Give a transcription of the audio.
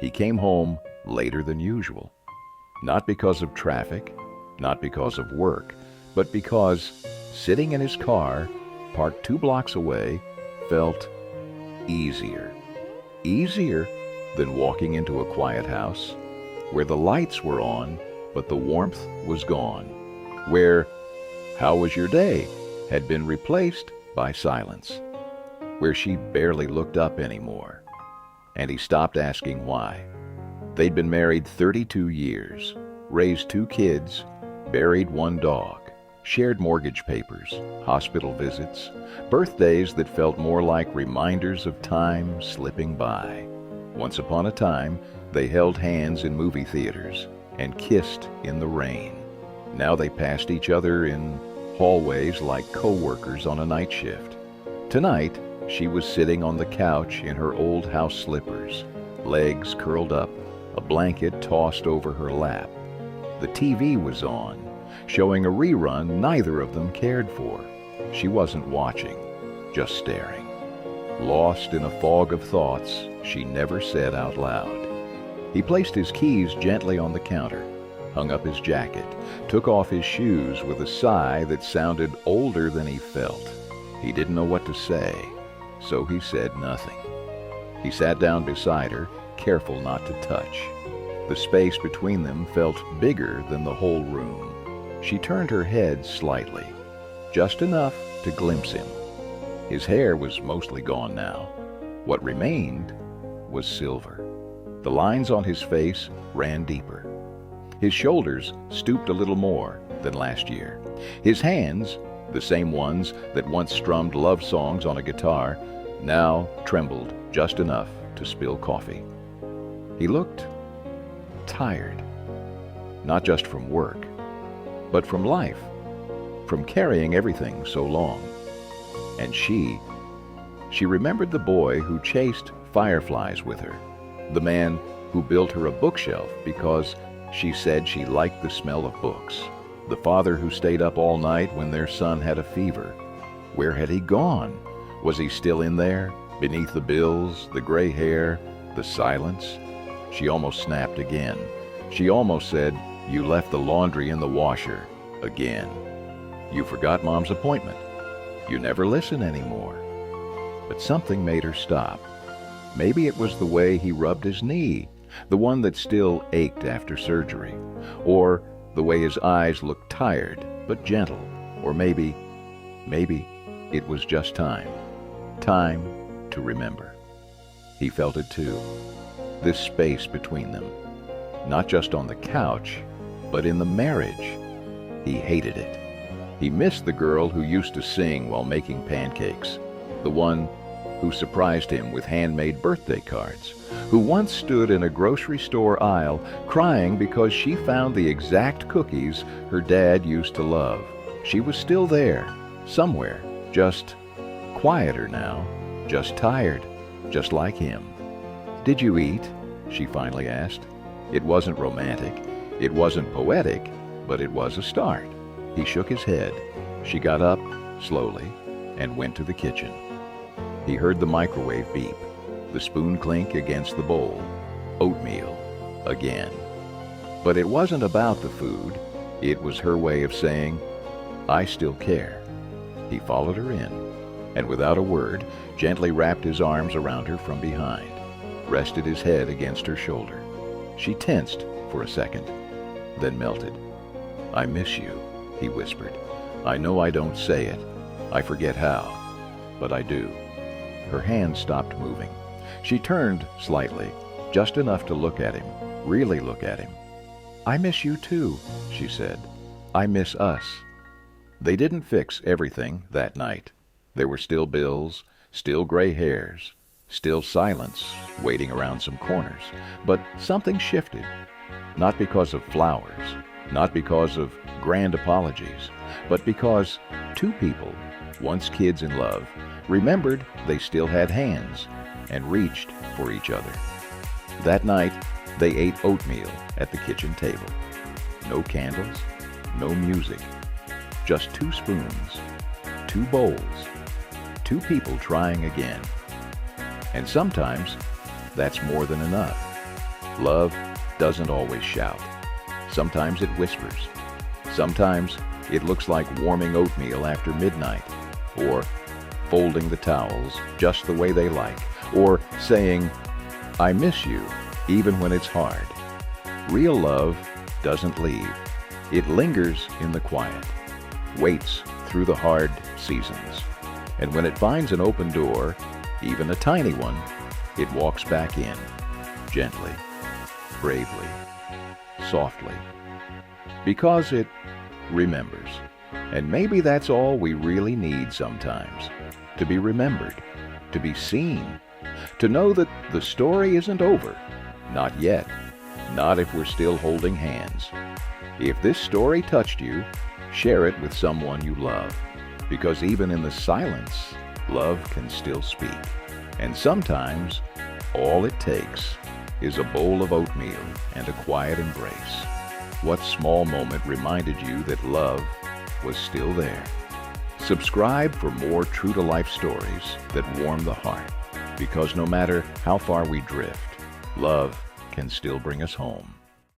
He came home later than usual. Not because of traffic, not because of work, but because sitting in his car, parked 2 blocks away, felt easier. Easier than walking into a quiet house, where the lights were on, but the warmth was gone. Where, "How was your day?" had been replaced by silence. Where she barely looked up anymore. And he stopped asking why. They'd been married 32 years, raised 2 kids, buried 1 dog, shared mortgage papers, hospital visits, birthdays that felt more like reminders of time slipping by. Once upon a time, they held hands in movie theaters and kissed in the rain. Now they passed each other in hallways like co-workers on a night shift. Tonight, she was sitting on the couch in her old house slippers, legs curled up, a blanket tossed over her lap. The TV was on, showing a rerun neither of them cared for. She wasn't watching, just staring. Lost in a fog of thoughts she never said out loud. He placed his keys gently on the counter, hung up his jacket, took off his shoes with a sigh that sounded older than he felt. He didn't know what to say, so he said nothing. He sat down beside her, careful not to touch. The space between them felt bigger than the whole room. She turned her head slightly, just enough to glimpse him. His hair was mostly gone now. What remained was silver. The lines on his face ran deeper. His shoulders stooped a little more than last year. His hands, the same ones that once strummed love songs on a guitar, now trembled just enough to spill coffee. He looked tired, not just from work, but from life, from carrying everything so long. And she remembered the boy who chased fireflies with her, the man who built her a bookshelf because she said she liked the smell of books, the father who stayed up all night when their son had a fever. Where had he gone? Was he still in there, beneath the bills, the gray hair, the silence? She almost snapped again. She almost said, "You left the laundry in the washer," again. "You forgot Mom's appointment. You never listen anymore." But something made her stop. Maybe it was the way he rubbed his knee, the one that still ached after surgery, or the way his eyes looked tired but gentle, or maybe it was just time to remember. He felt it too, this space between them, not just on the couch, but in the marriage. He hated it. He missed the girl who used to sing while making pancakes, the one who surprised him with handmade birthday cards, who once stood in a grocery store aisle crying because she found the exact cookies her dad used to love. She was still there, somewhere, just quieter now, just tired, just like him. "Did you eat?" she finally asked. It wasn't romantic, it wasn't poetic, but it was a start. He shook his head. She got up, slowly, and went to the kitchen. He heard the microwave beep, the spoon clink against the bowl. Oatmeal, again. But it wasn't about the food. It was her way of saying, "I still care." He followed her in, and without a word, gently wrapped his arms around her from behind, rested his head against her shoulder. She tensed for a second, then melted. "I miss you," he whispered. "I know I don't say it. I forget how, but I do." Her hand stopped moving. She turned slightly, just enough to look at him, really look at him. "I miss you too," she said. "I miss us." They didn't fix everything that night. There were still bills, still gray hairs, still silence waiting around some corners. But something shifted, not because of flowers, not because of grand apologies, but because 2 people, once kids in love, remembered they still had hands and reached for each other. That night, they ate oatmeal at the kitchen table. No candles, no music, just 2 spoons, 2 bowls, 2 people trying again. And sometimes that's more than enough. Love doesn't always shout. Sometimes it whispers. Sometimes it looks like warming oatmeal after midnight, or folding the towels just the way they like, or saying, "I miss you," even when it's hard. Real love doesn't leave. It lingers in the quiet, waits through the hard seasons. And when it finds an open door, even a tiny one, it walks back in, gently, bravely, softly, because it remembers. And maybe that's all we really need sometimes, to be remembered, to be seen, to know that the story isn't over. Not yet. Not if we're still holding hands. If this story touched you, share it with someone you love, because even in the silence, love can still speak. And sometimes, all it takes is a bowl of oatmeal and a quiet embrace. What small moment reminded you that love was still there? Subscribe for more true-to-life stories that warm the heart, because no matter how far we drift, love can still bring us home.